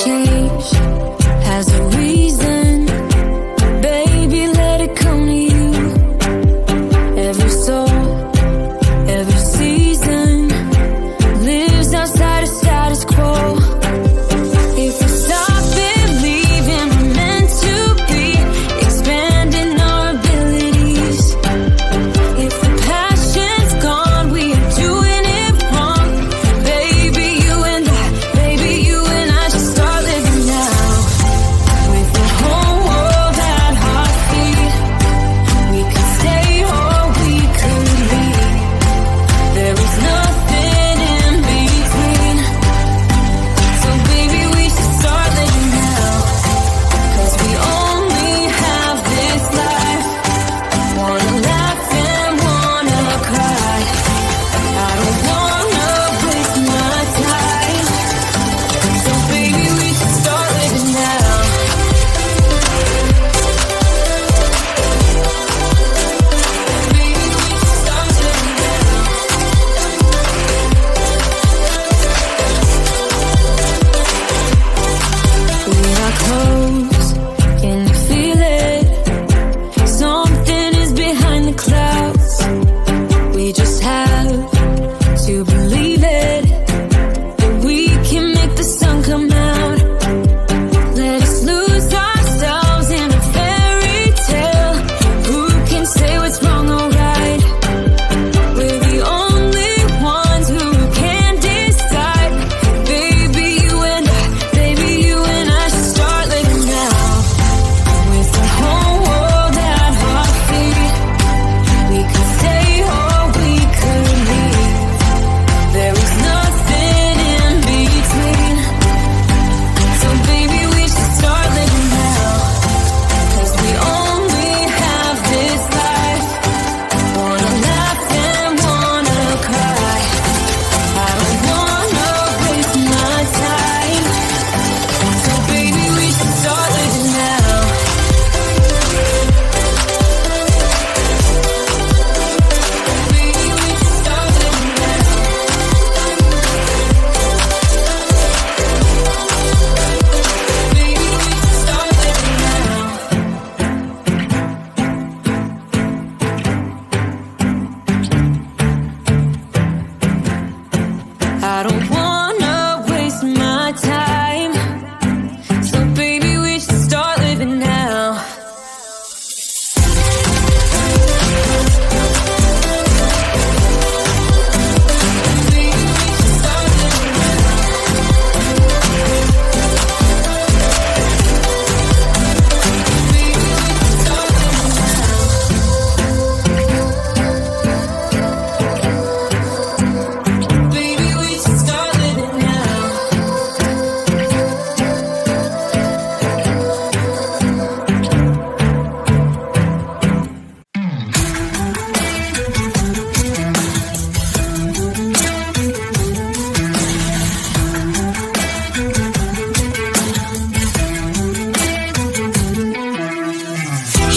change has a reason. Baby, let it come to you. Every soul, every season lives outside of status quo. If we stop believing we're meant to be, expanding our abilities. If the passion's gone, we are doing it wrong. Baby, you and I should start living now. With the whole world at our feet, we could stay or we could leave. There is nothing in between. So baby, we should start living now. 'Cause we only have this life. Wanna laugh and wanna cry. I don't wanna waste my time. So baby, we should start living now. Baby, we should start living now. We are close, can you feel it? Something is behind the clouds. We just have to believe it, that we can make the sun come out. Let us lose ourselves in a fairy tale. Who can say what's wrong or right? We're the only ones who can decide. Baby, you and I should start living now. With the whole world at our feet, we could stay or we could leave. There is nothing in between. So baby, we should start living now. 'Cause we only have this life. Wanna laugh and wanna cry. I don't wanna waste my time. So baby, we should start living now. Baby, we should start living now. Baby, we should start living now. I don't wanna waste my time. So baby, we should start living now. Baby, we should start living now. Baby, we should start living now. Baby, we should start living now.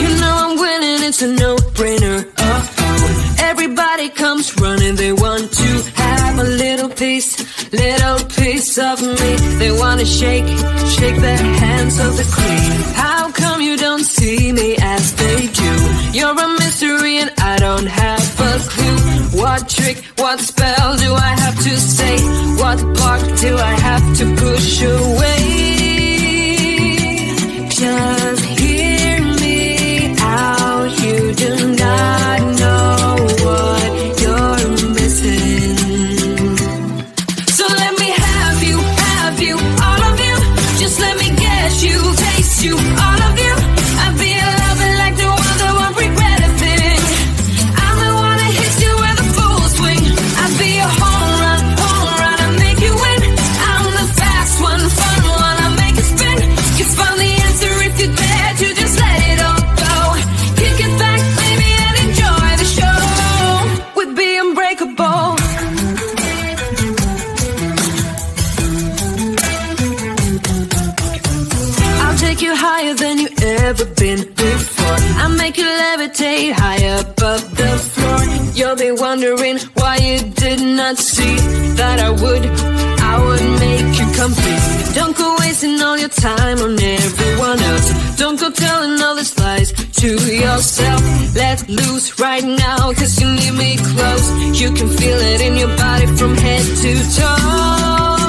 You know I'm winning, it's a no-brainer. Everybody comes running, they want to have a little piece of me. They wanna shake their hands of the queen. How come you don't see me as they do? You're a mystery and I don't have a clue. What trick, what spell do I have to say? What part do I have to push away? Just hear me out, you do not know what you're missing. So let me have you, all of you. Just let me get you, taste you, all of you. I'd be in love like the one that won't regret a thing. I'm the one that hits you with a full swing. I'd be a home run, and make you win. I'm the fast one, fun one, I'll make it spin. You found the answer if you dare to just let it all go. Kick it back, baby, and enjoy the show. We'd be unbreakable. I'll take you higher than you ever been before. I'll make you levitate high above the floor. You'll be wondering why you did not see that I would make you complete. Don't go wasting your time on everyone else. Don't go telling all these lies to yourself. Let loose right now, cause you need me close. You can feel it in your body from head to toe.